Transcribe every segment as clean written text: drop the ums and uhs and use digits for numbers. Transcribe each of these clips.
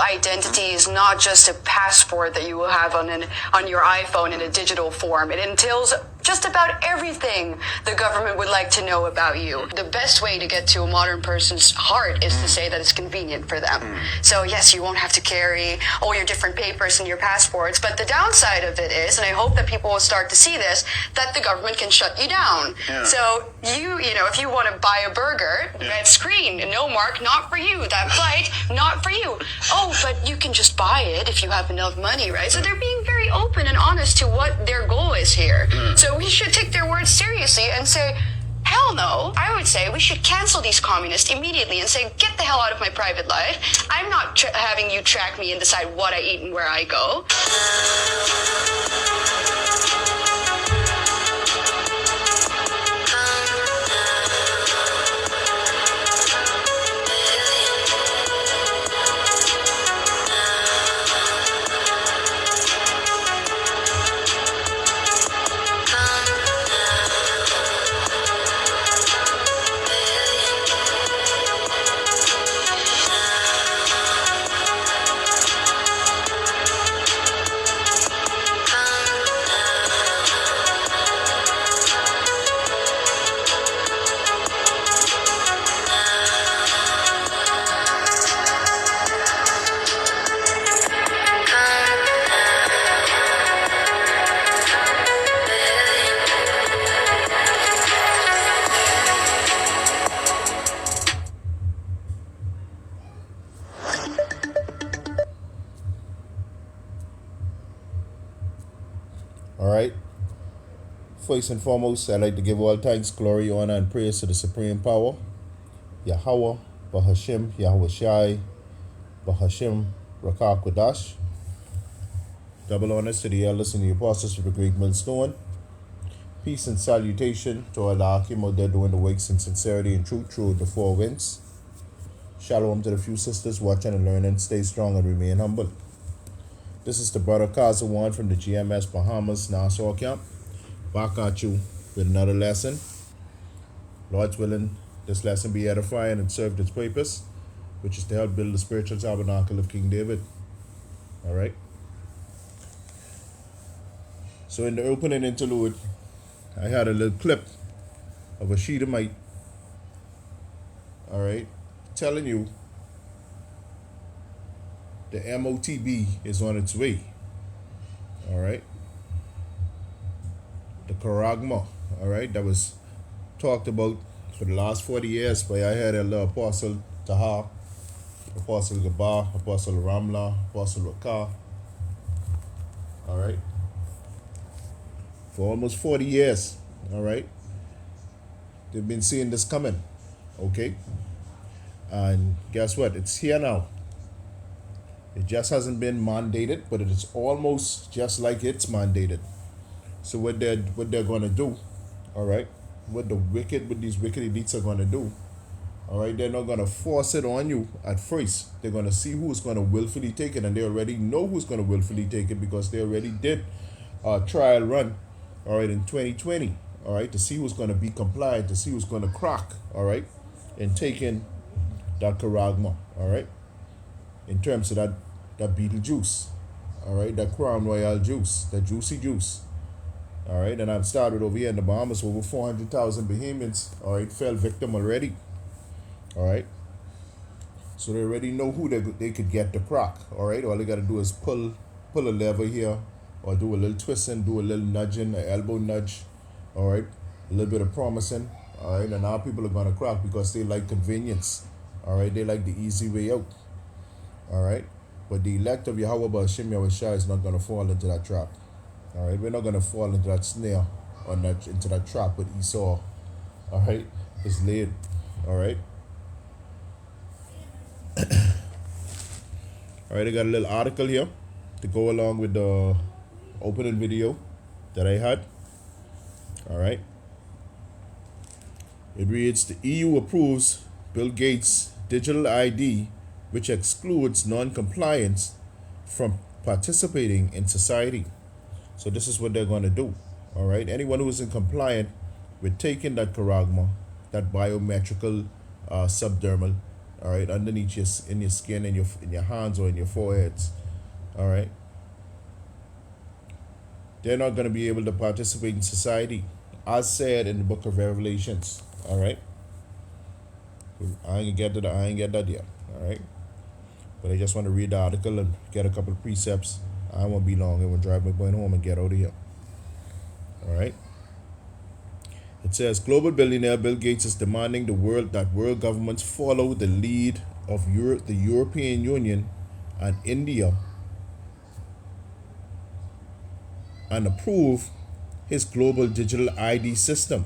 identity is not just a passport that you will have on your iPhone in a digital form. It entails just about everything the government would like to know about you. The best way to get to a modern person's heart is to say that it's convenient for them. So yes, you won't have to carry all your different papers and your passports, but the downside of it is, and I hope that people will start to see this, that the government can shut you down. So you know, if you want to buy a burger, red screen, no mark, not for you. That flight, not for you. Oh, but you can just buy it if you have enough money, right? So they're being very open and honest to what their goal is here. So we should take their words seriously and say, hell no. I would say we should cancel these communists immediately and say, get the hell out of my private life. I'm not having you track me and decide what I eat and where I go. All right. First and foremost, I'd like to give all thanks, glory, honor, and praise to the supreme power, Yahweh, Bahashim, Yahweh Shai, Bahashim, Rakah Kodash. Double honors to the elders and the apostles of the great millstone. Peace and salutation to all the Akim out there doing the works in sincerity and truth through the four winds. Shalom to the few sisters watching and learning. Stay strong and remain humble. This is the brother Kazawan from the GMS Bahamas Nassau camp. Back at you with another lesson. Lord's willing, this lesson be edifying and serve its purpose, which is to help build the spiritual tabernacle of King David. All right. So in the opening interlude, I had a little clip of a Shedamite, all right, telling you the M.O.T.B is on its way, all right? The Charagma, all right, that was talked about for the last 40 years by I had a Apostle Taha, Apostle Gabah, Apostle Ramla, Apostle Rakah, all right? For almost 40 years, all right? They've been seeing this coming, okay? And guess what? It's here now. It just hasn't been mandated, but it is almost just like it's mandated. So what they're going to do, all right? What these wicked elites are going to do, all right? They're not going to force it on you at first. They're going to see who's going to willfully take it, and they already know who's going to willfully take it because they already did a trial run, all right, in 2020, all right, to see who's going to be compliant, to see who's going to crack, all right, in taking that Charagma, all right, in terms of that beetle juice, all right, that Crown Royal juice, that juicy juice, all right, and I've started over here in the Bahamas, over 400,000 Bahamians, all right, fell victim already, all right, so they already know who they could get to crack, all right, all they got to do is pull a lever here, or do a little twisting, do a little nudging, an elbow nudge, all right, a little bit of promising, all right, and now people are going to crack because they like convenience, all right, they like the easy way out, all right, but the elect of Yahweh Ba'ashim Yahweh Shai is not going to fall into that trap, all right, we're not going to fall into that snare, or into that trap with Esau, all right, it's laid, all right. All right, I got a little article here to go along with the opening video that I had. All right. It reads, the EU approves Bill Gates' digital ID, which excludes non-compliance from participating in society. So this is what they're going to do. All right. Anyone who isn't compliant with taking that Charagma, that biometrical subdermal, all right, underneath in your skin, in your hands or in your foreheads, all right. They're not going to be able to participate in society, as said in the book of Revelations, all right. I ain't get that yet, all right. But I just want to read the article and get a couple of precepts. I won't be long. It will drive me going home and get out of here, all right. It says global billionaire Bill Gates is demanding that world governments follow the lead of the European Union and India and approve his global digital ID system,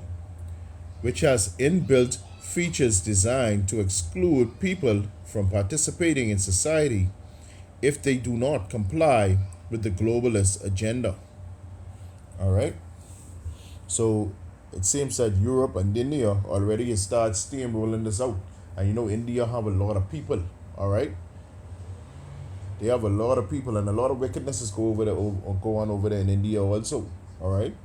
which has inbuilt features designed to exclude people from participating in society if they do not comply with the globalist agenda. All right. So it seems that Europe and India already start steamrolling this out. And India have a lot of people, all right? They have a lot of people and a lot of wickednesses go on over there in India also, all right?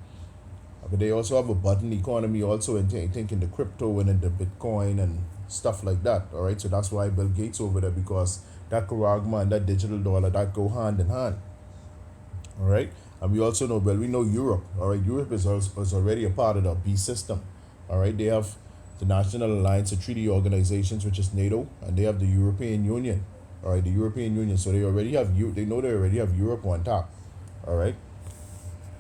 But they also have a button economy also and thinking the crypto and the Bitcoin and stuff like that, all right? So that's why Bill Gates over there, because that Karagma and that digital dollar, that go hand in hand, all right? And we also know, we know Europe, all right? Europe is already a part of the B system, all right? They have the National Alliance of Treaty Organizations, which is NATO, and they have the European Union, all right? The European Union, so they already have Europe on top, all right?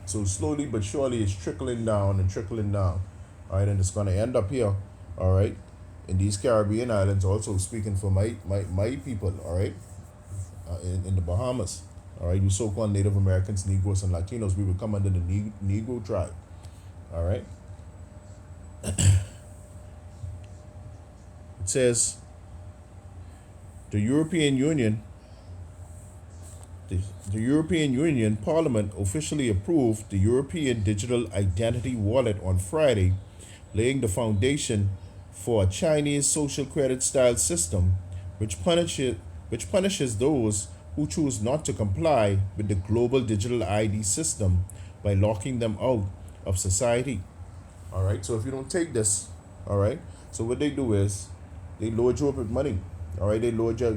So slowly but surely it's trickling down, all right? And it's going to end up here, all right? In these Caribbean islands, also speaking for my people, all right? In the Bahamas. All right, you so-called Native Americans, Negroes, and Latinos, we would come under the Negro tribe. All right. It says the European Union Parliament officially approved the European Digital Identity Wallet on Friday, laying the foundation for a Chinese social credit style system which punishes those who choose not to comply with the global digital ID system by locking them out of society. All right, so if you don't take this, all right, so what they do is they load you up with money. All right, they load your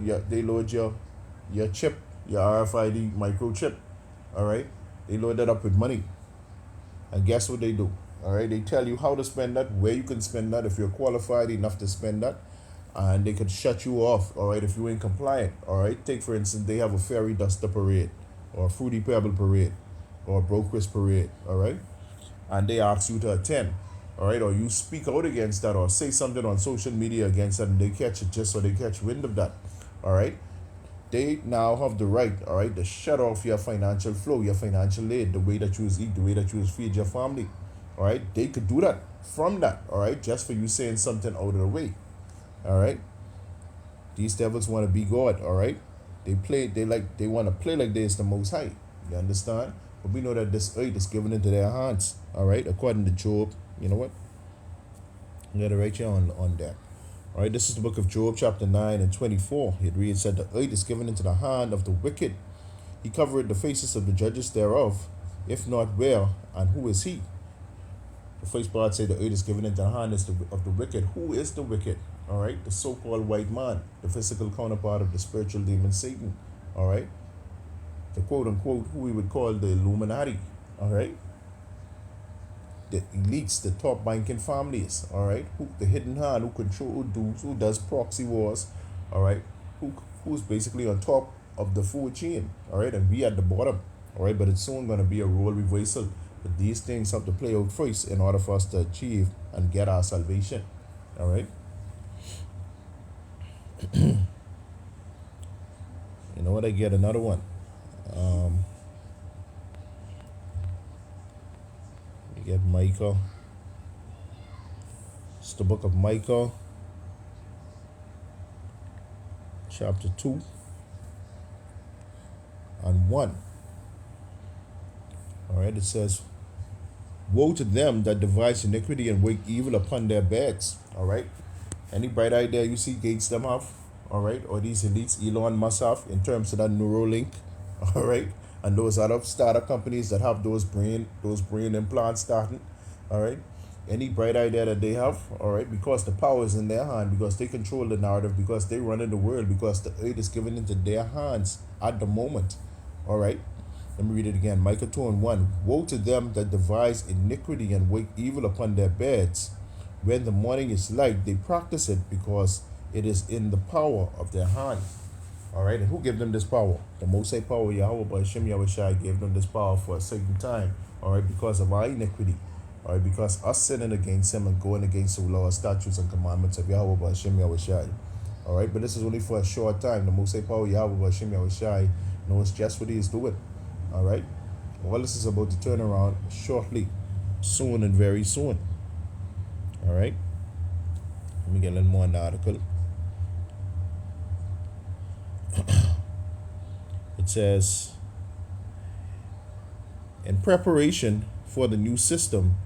chip, your RFID microchip. All right, they load that up with money. And guess what they do? All right, they tell you how to spend that, where you can spend that, if you're qualified enough to spend that, and they could shut you off, all right, if you ain't compliant, all right? Take, for instance, they have a fairy duster parade, or a fruity pebble parade, or a brokers parade, all right? And they ask you to attend, all right? Or you speak out against that, or say something on social media against that, and they catch it just so they catch wind of that, all right? They now have the right, all right, to shut off your financial flow, your financial aid, the way that you eat, the way that you feed your family, all right? They could do that from that, all right, just for you saying something out of the way. All right, these devils want to be God. All right, they want to play like they're the Most High. You understand? But we know that this earth is given into their hands. All right, according to Job. You know what? I'm gonna write you on that. All right, this is the book of Job, chapter 9 and 24. It reads that the earth is given into the hand of the wicked. He covered the faces of the judges thereof. If not, where and who is he? The first part say the earth is given into the hand of the wicked. Who is the wicked? All right, the so-called white man, the physical counterpart of the spiritual demon Satan. All right, the quote-unquote who we would call the Illuminati. All right, the elites, the top banking families. All right, the hidden hand who does proxy wars. All right, who's basically on top of the food chain. All right, and we at the bottom. All right, but it's soon going to be a role reversal. But these things have to play out first in order for us to achieve and get our salvation. All right. You know what? I get another one. You get Micah. It's the book of Micah, chapter 2 and 1. All right, it says, woe to them that devise iniquity and work evil upon their beds. All right. Any bright idea you see Gates them have, all right, or these elites Elon Musk have in terms of that Neuralink, all right, and those other startup companies that have those brain implants starting, all right. any bright idea that they have, all right, because the power is in their hand, because they control the narrative, because they run in the world, because the earth is given into their hands at the moment, all right. Let me read it again. Micah 2:1. Woe to them that devise iniquity and wake evil upon their beds. When the morning is light, they practice it because it is in the power of their hand. All right, and who gave them this power? The Most High power, Yahweh by Hashem Yahushai, gave them this power for a certain time. All right, because of our iniquity. All right, because us sinning against Him and going against the law, statutes, and commandments of Yahweh by Hashem Yahushai. All right, but this is only for a short time. The Most High power, Yahweh by Hashem Yahushai, knows just what He is doing. All right, all this is about to turn around shortly, soon and very soon. All right, let me get a little more in the article. It says, in preparation for the new system,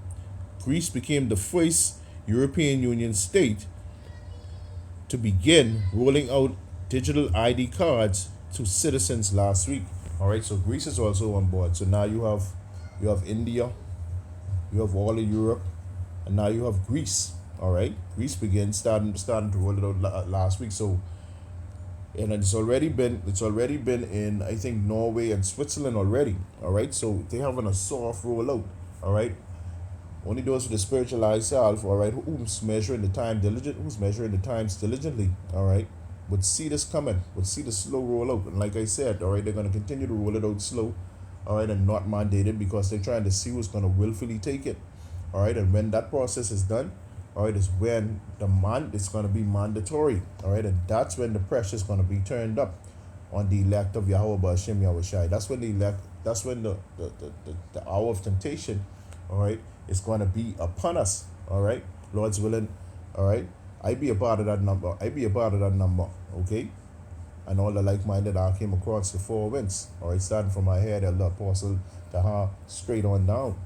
Greece became the first European Union state to begin rolling out digital ID cards to citizens last week. All right, so Greece is also on board. So now you have India, you have all of Europe, and now you have Greece. All right, Greece starting to roll it out last week. So, and it's already been in, I think, Norway and Switzerland already. All right, so they having a soft rollout. All right, only those with the spiritualized self, all right, who's measuring the times diligently, all right, would see this coming, would see the slow rollout. And like I said, all right, they're going to continue to roll it out slow, all right, and not mandated, because they're trying to see who's going to willfully take it. All right, and when that process is done, all right, is when it's going to be mandatory. All right, and that's when the pressure is going to be turned up on the elect of Yahweh B'Hashem Yahushai. That's when the hour of temptation, all right, is going to be upon us. All right, Lord's willing. All right, I be a part of that number. Okay, and all the like-minded I came across the four winds. All right, starting from my head, the apostle, straight on down.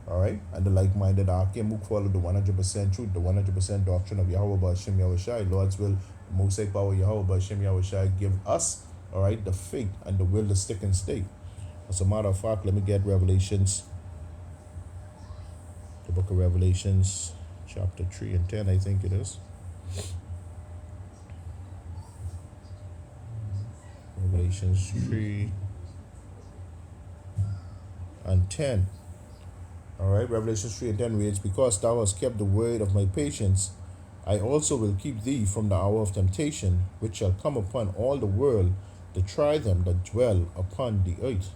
All right, and the like-minded Akim who follow the 100% truth, the 100% doctrine of Yahweh B'Hashem Yahushai. Lord's will, the Most High power Yahweh B'Hashem Yahushai give us, all right, the faith and the will to stick and stay. As a matter of fact, let me get Revelations, the book of Revelations, chapter 3 and 10, I think it is. Revelations 3 and 10. All right, Revelation 3 and 10 reads, because thou hast kept the word of my patience, I also will keep thee from the hour of temptation, which shall come upon all the world to try them that dwell upon the earth.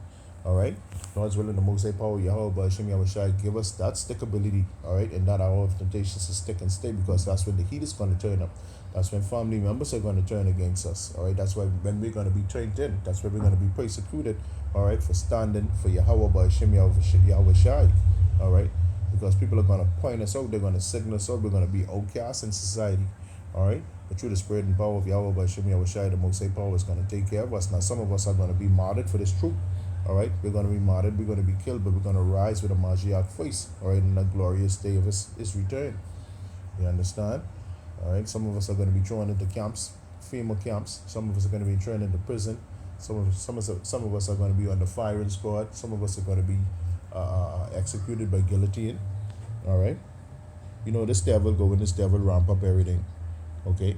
All right, God's willing, the Most High power, Yahweh B'Hashem Yahushai, give us that stickability, all right, in that hour of temptation to stick and stay, because that's when the heat is going to turn up. That's when family members are going to turn against us. All right, that's why when we're going to be turned in, that's why we're going to be persecuted, all right, for standing for Yahweh B'Hashem Yahushai. All right, because people are going to point us out, they're going to signal us out, we're going to be outcasts in society. All right, but through the spirit and power of Yahweh B'Hashem Yahushai, the Most High power is going to take care of us. Now, some of us are going to be martyred for this truth. All right, we're going to be martyred, we're going to be killed, but we're going to rise with a Mashiach face. All right, in the glorious day of his return. You understand? All right, some of us are going to be thrown into camps, FEMA camps. Some of us are going to be thrown into prison. Some of us are going to be on the firing squad. Some of us are going to be executed by guillotine. All right, you know, this devil ramp up everything. Okay,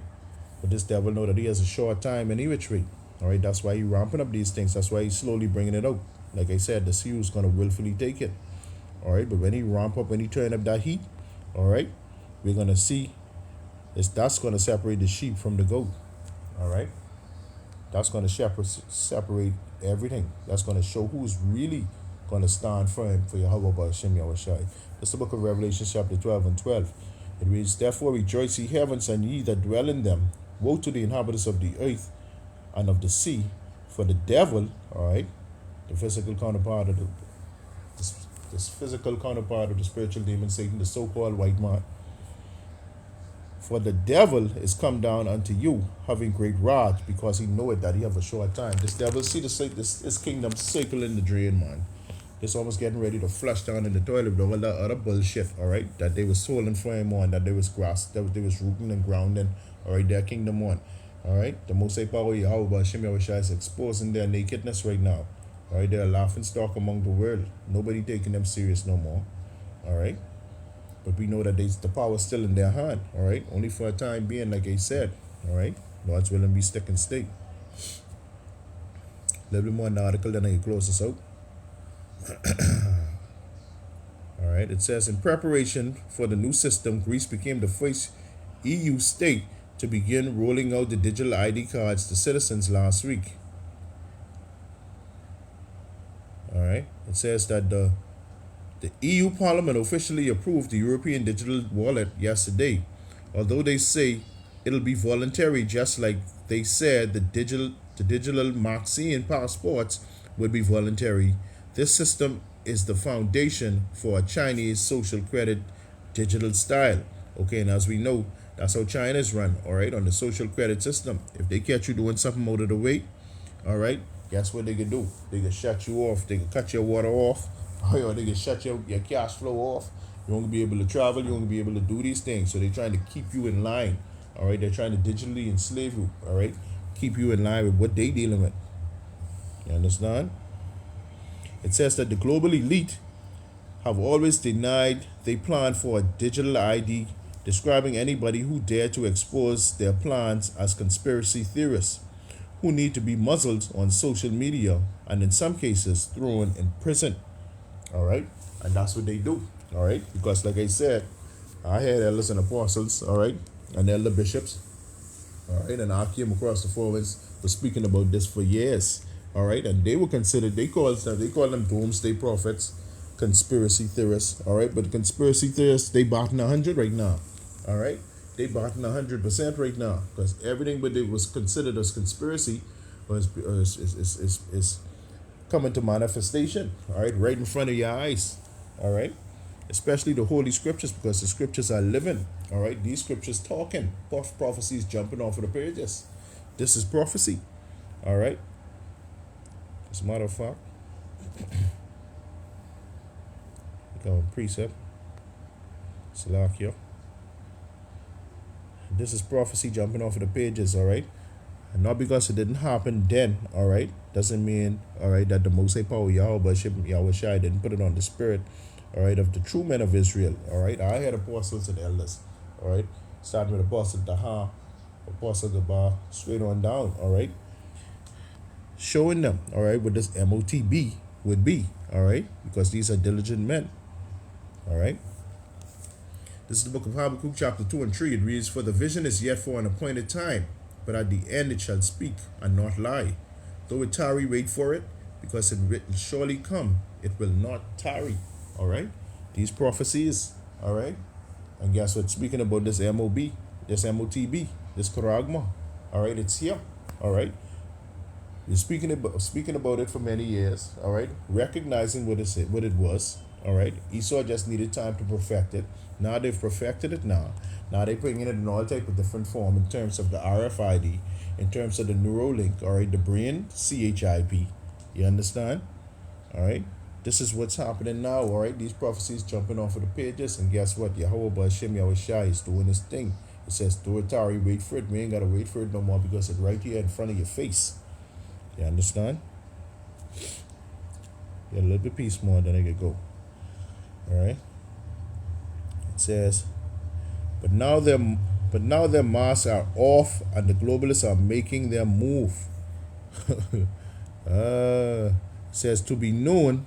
but this devil know that he has a short time any which way. All right, that's why he's ramping up these things. That's why he's slowly bringing it out. Like I said, the sea is going to willfully take it. All right, but when he ramp up, when he turn up that heat, all right, we're going to see that's going to separate the sheep from the goat. All right, that's going to separate everything. That's going to show who's really going to stand firm for Yahweh B'Hashem Yahushai. It's the book of Revelation chapter 12 and 12. It reads, therefore rejoice ye heavens and ye that dwell in them. Woe to the inhabitants of the earth and of the sea, for the devil, all right, the physical counterpart of this physical counterpart of the spiritual demon Satan, the so-called white man, for the devil is come down unto you, having great wrath, because he knoweth that he have a short time. This devil, see this kingdom circling the drain, man. It's almost getting ready to flush down in the toilet with all that other bullshit, all right, that they was holding for him on, that they was rooting and grounding, all right, their kingdom on. All right, the Most High power Yahweh B'Hashem Yahushai is exposing their nakedness right now. All right, they're a laughing stock among the world. Nobody taking them serious no more. All right, But we know that the power is still in their hand, all right? Only for a time being, like I said, all right? God's willing, be stick and stay. A little bit more in the article, then I can close this out. All right, it says, in preparation for the new system, Greece became the first EU state to begin rolling out the digital ID cards to citizens last week. All right, it says that the EU Parliament officially approved the European digital wallet yesterday, although they say it'll be voluntary, just like they said the digital Marxian passports would be voluntary. This system is the foundation for a Chinese social credit digital style. Okay, and as we know, that's how China's run, all right, on the social credit system. If they catch you doing something out of the way, all right, guess what they can do? They can shut you off. They can cut your water off, or they can shut your cash flow off. You won't be able to travel. You won't be able to do these things. So they're trying to keep you in line, all right? They're trying to digitally enslave you, all right? Keep you in line with what they dealing with. You understand? It says that the global elite have always denied they plan for a digital ID, describing anybody who dare to expose their plans as conspiracy theorists who need to be muzzled on social media and in some cases thrown in prison. All right? And that's what they do. All right? Because like I said, I had elders and apostles, all right, and elder bishops, all right, and I came across the forwards for speaking about this for years. All right, and they were considered, they call them doomsday prophets, conspiracy theorists. All right, but the conspiracy theorists, they batting 100 right now. All right, they batting 100% right now, because everything that was considered as conspiracy is coming to manifestation. All right in front of your eyes. All right, especially the holy scriptures, because the scriptures are living. All right, these scriptures talking, prophecies jumping off of the pages. This is prophecy. All right. As a matter of fact, go precept, Salakia. This is prophecy jumping off of the pages, all right? And not because it didn't happen then, all right? Doesn't mean, all right, that the Most High Power Yahweh Shai didn't put it on the spirit, all right, of the true men of Israel, all right? I had apostles and elders, all right? Starting with Apostle Daha, Apostle Gabar, straight on down, all right? Showing them, all right, what this M.O.T.B would be, all right, because these are diligent men, all right. This is the book of Habakkuk, chapter 2 and 3. It reads, for the vision is yet for an appointed time, but at the end it shall speak and not lie. Though it tarry, wait for it, because it will surely come, it will not tarry, all right. These prophecies, all right, and guess what, speaking about this M.O.B, this M.O.T.B, this Karagma, all right, it's here, all right. You're speaking about it for many years, all right? Recognizing what it was, all right? Esau just needed time to perfect it. Now they've perfected it now. Now they're bringing it in all type of different form in terms of the RFID, in terms of the Neuralink, all right? The brain, CHIP. You understand? All right? This is what's happening now, all right? These prophecies jumping off of the pages, and guess what? Yahweh B'Hashem Yahweh Shai is doing his thing. It says, do it, Tari, wait for it. We ain't got to wait for it no more because it's right here in front of your face. You understand? Get a little bit piece more, then I can go. All right. It says, but now their masks are off, and the globalists are making their move. It says to be known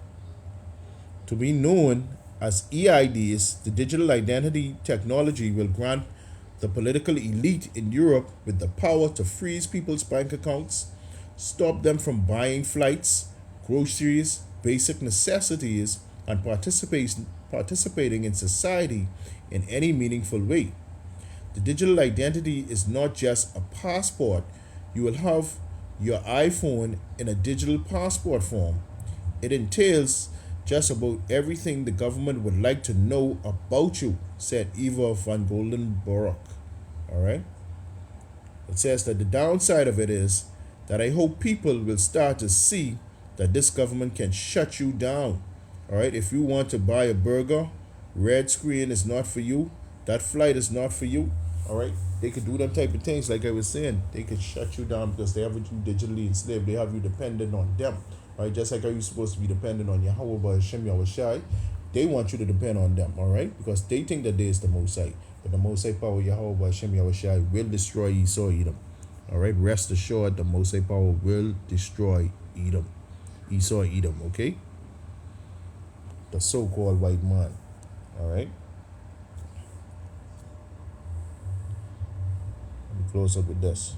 as EIDs, the digital identity technology will grant the political elite in Europe with the power to freeze people's bank accounts, stop them from buying flights, groceries, basic necessities, and participating in society in any meaningful way. The digital identity is not just a passport. You will have your iPhone in a digital passport form. It entails just about everything the government would like to know about you, said Eva van Goldenborg. All right? It says that the downside of it is that I hope people will start to see that this government can shut you down. All right? If you want to buy a burger, red screen is not for you. That flight is not for you. All right? They could do them type of things, like I was saying. They could shut you down because they have you digitally enslaved. They have you dependent on them. All right? Just like how you're supposed to be dependent on Yahweh B'Hashem Yahweh Shai. They want you to depend on them, all right? Because they think that they is the Most High. But the Most High power, Yahweh Hashem Yahushai, will destroy Esau, Edom. All right? Rest assured, the Most High power will destroy Edom. Esau, Edom, okay? The so-called white man, all right? Let me close up with this.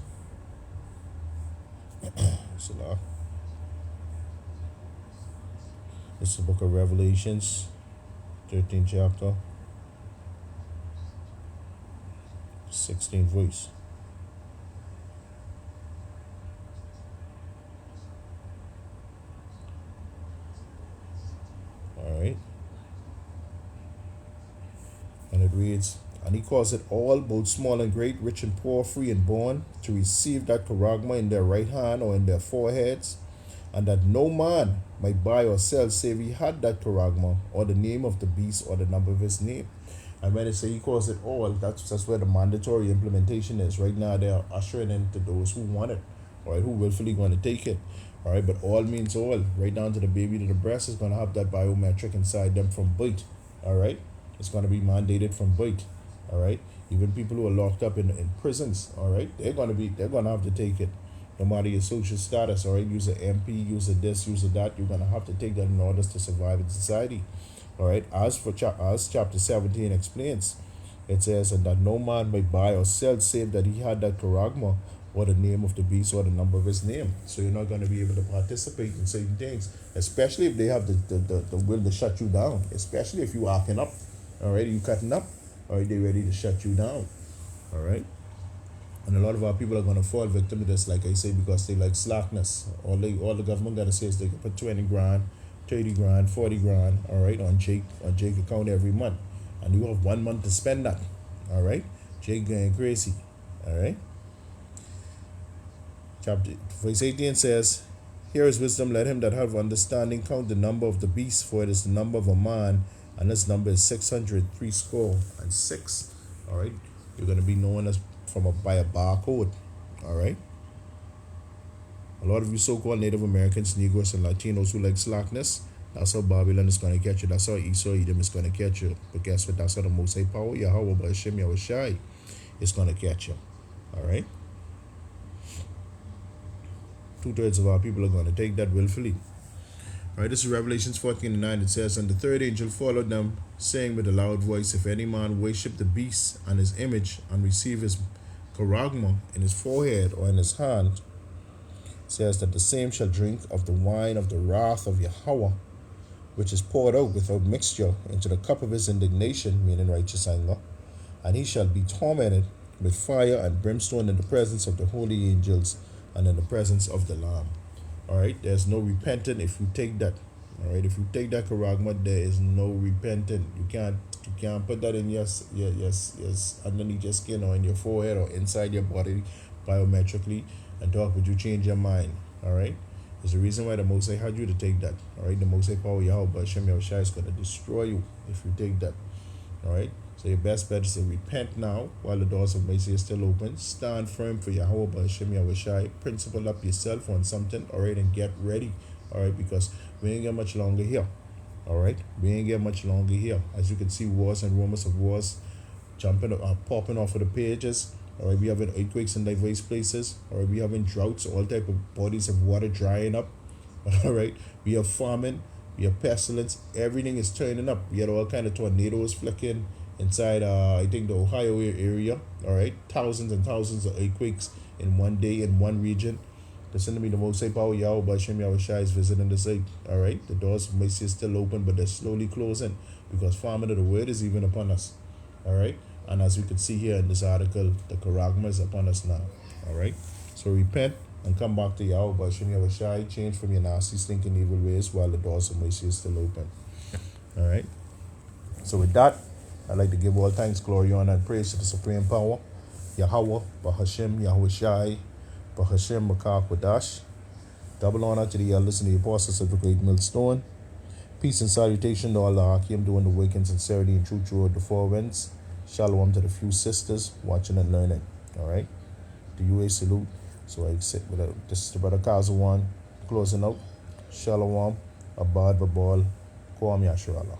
Salah. This is the book of Revelations, 13th chapter, 16th verse. All right. And it reads, and he calls it all, both small and great, rich and poor, free and born, to receive that charagma in their right hand or in their foreheads, and that no man might buy or sell save he had that charagma, or the name of the beast, or the number of his name. And when they say he calls it all, that's where the mandatory implementation is. Right now they are ushering into those who want it, all right, who willfully going to take it. All right, but all means all, right down to the baby to the breast is going to have that biometric inside them from birth. All right, it's going to be mandated from birth. All right, even people who are locked up in prisons, all right, they're going to have to take it, no matter your social status. All right, use an MP, use a this, use a that. You're going to have to take that in order to survive in society. All right, as chapter 17 explains, it says, and that no man may buy or sell save that he had that charagma, or the name of the beast, or the number of his name. So you're not going to be able to participate in certain things, especially if they have the will to shut you down, especially if you acting up, all right, you cutting up, all right, they ready to shut you down, all right. And a lot of our people are going to fall victim to this, like I say, because they like slackness. All the government got to say is they can put 20 grand, 30 grand, 40 grand, all right, on Jake account every month. And you have 1 month to spend that, all right. Jake going crazy, all right. Chapter verse 18 says, here is wisdom, let him that have understanding count the number of the beast, for it is the number of a man, and this number is 666. All right, you're going to be known as by a barcode. All right, a lot of you so-called Native Americans, Negroes, and Latinos who like slackness, that's how Babylon is going to catch you. That's how Esau Edom is going to catch you. But guess what? That's how the Most High power, Yahweh Hashem Yahushai, is going to catch you. All right. 2/3 of our people are going to take that willfully. All right, this is Revelations 14:9. It says, and the third angel followed them, saying with a loud voice, if any man worship the beast and his image, and receive his charagma in his forehead or in his hand, says that the same shall drink of the wine of the wrath of Yahweh, which is poured out without mixture into the cup of his indignation, meaning righteous anger, and he shall be tormented with fire and brimstone in the presence of the holy angels and in the presence of the Lamb. All right, there's no repenting if you take that. All right, if you take that charagma, there is no repenting. You can't put that in yes underneath your skin or in your forehead or inside your body biometrically and talk, would you change your mind? All right, there's a reason why the Most High had you to take that. All right, the Most High power Yahweh Hashem Yahushai is going to destroy you if you take that. All right, so your best bet is to repent now while the doors of mercy are still open. Stand firm for Yahweh Hashem Yahushai. Principle up yourself on something, all right, and get ready, all right, because we ain't got much longer here. All right, we ain't get much longer here. As you can see, wars and rumors of wars popping off of the pages. All right, we having earthquakes in diverse places. All right, we having droughts, all type of bodies of water drying up. All right, we have famine, we have pestilence. Everything is turning up. We had all kind of tornadoes flicking inside, I think, the Ohio area. All right, thousands and thousands of earthquakes in one day in one region. Listen to me, the Most High power Yahweh Hashem Yahushai is visiting the site. All right, the doors of mercy are still open, but they're slowly closing because famine of the word is even upon us. All right, and as we can see here in this article, the charagma is upon us now. All right, so repent and come back to Yahweh Hashem Yahushai. Change from your nasty, stinking, evil ways while the doors of mercy is still open. All right, so with that, I'd like to give all thanks, glory, honor, and praise to the supreme power, Yahweh Bahashem Yahushai. Bahashem Makak Wadash. Double honor to the elders and the apostles of the great millstone. Peace and salutation to all the Hakim doing the work in sincerity and truth throughout the four winds. Shalom to the few sisters watching and learning. All right. Do you a salute? So I sit with this is the brother Kazawan closing out. Shalom. Abad Babal. Ban-Yasharahla.